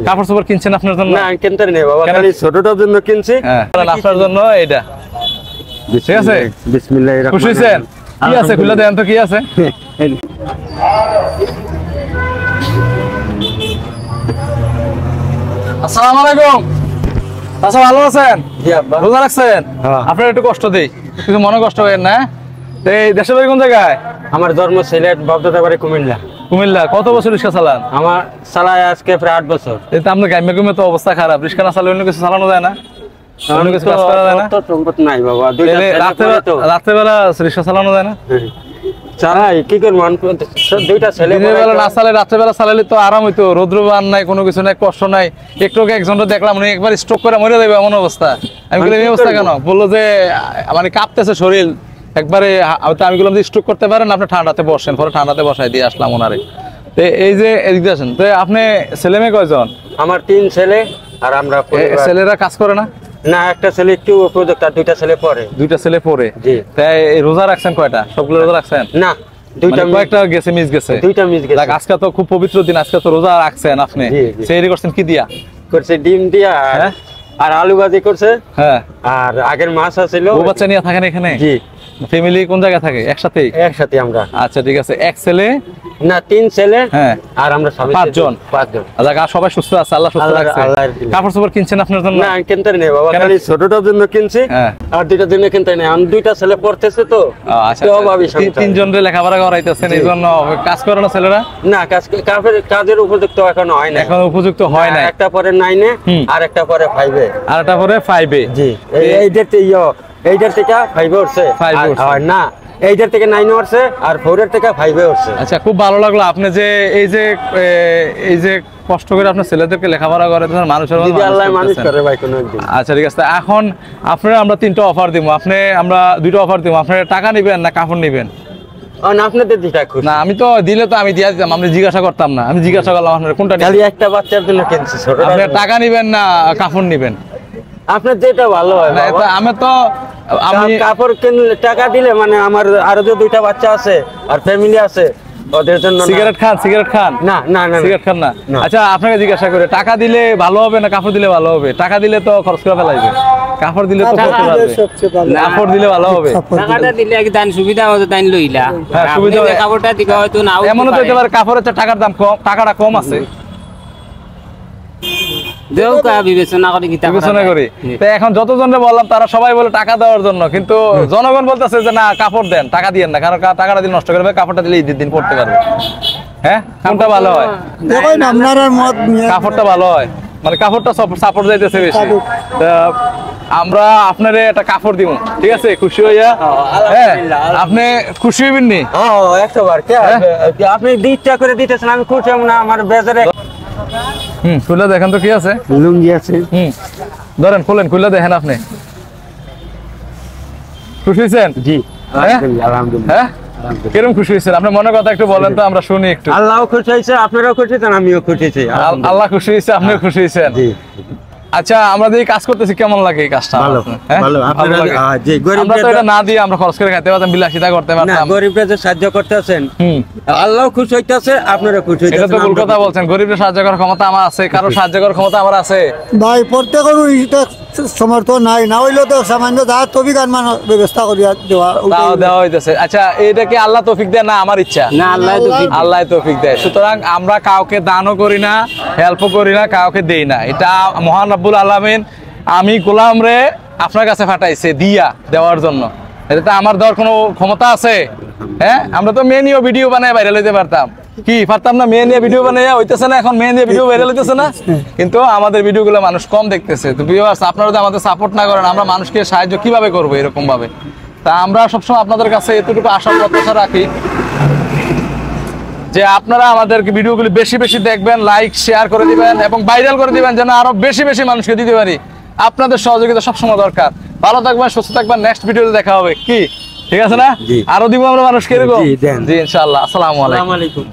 কাপড় চোপড় কিনছেন আপনার জন্য? না কিনতে নেই বাবা, খালি ছোটটার জন্য কিনছি। আপনার জন্য এটা ঠিক আছে। বিসমিল্লাহির রহমানির রহিম। খুশি হয়েছেন? কি আছে খুলে দেন তো, কি আছে? আসসালামু আলাইকুম। আচ্ছা, ভালো আছেন? জি আব্বা। রোজা রাখছেন? আপনার একটু কষ্ট দেই, কিছু মনে কষ্ট করেন না। এই দেশের বাড়ি কোন জায়গায়? আমার জন্ম সিলেট, বাপদাদা বাড়ি কুমিল্লা। কুমিল্লা। কত বছর রিক্সা চালান? আমার চালায় আজকে প্রায় 8 বছর। এই তো আপনার গাইমে গুমে তো অবস্থা খারাপ, রিক্সা না চালালে অন্য কিছু চালানো যায় না? অন্য কিছু কাজ করা যায় না? তো সম্পদ নাই বাবা, দুইটা রাত্রেবেলা রিক্সা চালানো যায় না? চালাই কি করব, দুইটা ছেলে দিনের বেলা না চালালে রাত্রেবেলা চালালে তো আরাম হইতো, রৌদ্র বান নাই, কোনো কিছু নাই, কষ্ট নাই। একটু একজনটা দেখলাম উনি একবার স্ট্রোক করে মরে যাবে এমন অবস্থা। আমি বললাম এই অবস্থা কেন? বললো যে মানে কাঁপতেছে শরীর একবারে। আমি বললাম যে স্ট্রোক করতে পারেন, আপনি ঠান্ডাতে বসেন। পরে ঠান্ডাতে বসাই দিয়ে আসলাম ওনারে। এই যে এদিকে আসেন তো, আপনি ছেলে মেয়ে কয়জন? আমার 3 ছেলে আর আমরা। ছেলেরা কাজ করে না? না, একটা ছেলে একটু উপযুক্ত, আর দুইটা ছেলে পড়ে। দুইটা ছেলে পড়ে? জি। তাই রোজা রাখছেন কয়টা? সবগুলো রোজা রাখছেন? না, দুইটা কয়েকটা গেছে, মিস গেছে। দুইটা মিস গেছে। আজকে তো খুব পবিত্র দিন, আজকে তো রোজা রাখছেন আপনি। সেহরি করছেন কি দিয়া? করছে ডিম দিয়া আর আলু ভাজি করছে। হ্যাঁ। আর আগের মাছ আছিল। ও বাচ্চা নিয়ে থাকেন এখানে? জি। ফ্যামিলি কোন জায়গায় থাকে? একসাথেই? একসাথে আমরা। আচ্ছা ঠিক আছে। এক ছেলে না 3 ছেলে। হ্যাঁ। আর আমরা 5 জন। আচ্ছা, সবাই সুস্থ আছে? আল্লাহ সুস্থ রাখছে। কাপড় চোপড় কিনছেন আপনার জন্য? না কিনতে নেই বাবা, খালি ছোটটার জন্য কিনছি। আর দুইটার জন্য কিনতে নেই, আমি দুইটা ছেলে পড়তেছে তো। আচ্ছা, 3 জনের লেখাপড়া করাইতেছেন, এই জন্য কাজ করে না ছেলেরা? না, কাজের উপযুক্ত এখনো হয় না। এখন উপযুক্ত হয় না। একটা পরে 9 এ আর একটা পরে 5 এ। আর একটা পরে 5 এ? জি। এইটার থেকে 5 এ উঠছে। না, এইটার থেকে 9 এ উঠছে, আর 4 এর থেকে 5 এ উঠছে। আচ্ছা, খুব ভালো লাগলো আপনি যে এই যে কষ্ট করে আপনার ছেলেদেরকে লেখাপড়া করে মানুষের মানুষ করে ভাই কোনো একদিন। আচ্ছা ঠিক আছে। এখন আপনারা আমরা 3টা অফার দিব, আমরা 2টা অফার দিব। আপনারা টাকা নেবেন না কাপড় নেবেন? আপনাদের দিটা খুশি না, আমি তো দিলে তো আমি দিয়ে দিতাম, আমি জিজ্ঞাসা করতাম না। আমি জিজ্ঞাসা করলাম আপনারা কোনটা নেবেন? খালি একটা বাচ্চার জন্য কিনছি। আপনারা টাকা নেবেন না কাপড় নেবেন? আপনার যেটা ভালো হয়। আমি তো কাপড় কিনলে টাকা দিলে মানে আমার আরো যে 2টা বাচ্চা আছে আর ফ্যামিলি আছে, ওদের জন্য। সিগারেট খান? না না না, সিগারেট খান না? আচ্ছা, আপনাকে জিজ্ঞাসা করে টাকা দিলে ভালো হবে না কাপড় দিলে ভালো হবে? টাকা দিলে তো খরচ করে ফেলাইবে, কাপড় দিলে তো করতে পারবে। কাপড় দিলে ভালো হবে। টাকাটা দিলে কি দান সুবিধা মতো দান লইলা। হ্যাঁ, সুবিধা। কাপড়টা দিকে হয়তো নাও এমনও তো হতে পারে কাপড়ের টাকার দাম কম, টাকাটা কম আছে। বিবেচনা করি। এখন যতজনরে বললাম তারা সবাই বলে টাকা দেওয়ার জন্য, কিন্তু জনগণ বলতেছে যে না কাপড় দেন, টাকা দিয়েন না, কারণ টাকাটা দিন নষ্ট করবে, কাপড়টা দিলে ঈদের দিন পড়তে পারবে। হ্যাঁ, কোনটা ভালো হয়? কাপড়টা ভালো হয়, মানে কাপড়টা সাপোর্ট যাইতেছে বেশি। আমরা আপনারে একটা কাপড় দিব, ঠিক আছে? খুশি হইয়া? হ্যাঁ, আপনি খুশি হইবেন নি? আপনি 2টা করে দিতেছেন, আমি খুশি হব না? আমার বেজারে। খুলে দেখেন তো কি আছে। লুঙ্গি আছে। ধরেন, খুলেন, খুলে দেখেন। আপনি খুশি হয়েছেন? জি আলহামদুলিল্লাহ। হ্যাঁ, কিরকম খুশি হয়েছেন? আপনার মনের কথা একটু বলেন তো, আমরা শুনি একটু। আল্লাহ খুশি হয়েছে, আপনারাও খুশি হয়েছেন, আমিও খুশি হয়েছি। আল্লাহ খুশি হয়েছে, আপনিও খুশি হয়েছেন। আচ্ছা, আমরা যে কাজ করতেছি কেমন লাগে এই কাজটা? ভালো। আমরা তো এটা না দিয়ে আমরা খরচ করে খেতে পারতাম, বিলাসিতা করতে পারতাম। গরিবরা যে সাহায্য করতেছেন, আল্লাহ খুশি হইতাছে, আপনারা খুশি হইতাছেন। এটা তো ভুল কথা বলছেন। গরিবদের সাহায্য করার ক্ষমতা আমার আছে, কারো সাহায্য করার ক্ষমতা আমার আছে ভাই? প্রত্যেকের সমর্থন নাই, না হইলেও তো সামান্য তৌফিক ব্যবস্থা করিয়া দেওয়া হইতেছে। আচ্ছা, এটা কি আল্লাহ তৌফিক দেয় না আমার ইচ্ছা? না, আল্লাহ তৌফিক দেয়। সুতরাং আমরা কাউকে দানও করি না, হেল্পও করি না, কাউকে দেই না। এটা মহান রব্বুল আলামিন আমি গোলাম রে আপনার কাছে পাঠাইছে দিয়া দেওয়ার জন্য। এটা আমার দেওয়ার কোনো ক্ষমতা আছে? হ্যাঁ, আমরা তো মেয়ে নিয়ে ভিডিও বানাই ভাইরাল হইতে পারতাম, কি পারতাম না? মেয়ে নিয়ে ভিডিও বানাই হইতেছে না, এখন মেয়ে নিয়ে ভিডিও ভাইরাল হইতেছে না, কিন্তু আমাদের ভিডিওগুলো মানুষ কম দেখতেছে। তো ভিউয়ার্স, আপনারা যদি আমাদের সাপোর্ট না করেন, আমরা মানুষকে সাহায্য কিভাবে করবো এরকম ভাবে? তা আমরা সবসময় আপনাদের কাছে এতটুকু আশা প্রত্যাশা রাখি যে আপনারা আমাদের ভিডিওগুলি বেশি বেশি দেখবেন, লাইক শেয়ার করে দিবেন এবং ভাইরাল করে দিবেন, যেন আরো বেশি বেশি মানুষকে দিতে পারি। আপনাদের সহযোগিতা সবসময় দরকার। ভালো থাকবেন, সুস্থ থাকবেন। নেক্সট ভিডিওতে দেখা হবে, কি ঠিক আছে না? আরো দিব আমরা মানুষকে এরকম। জি ইনশাআল্লাহ। আসসালামু আলাইকুম।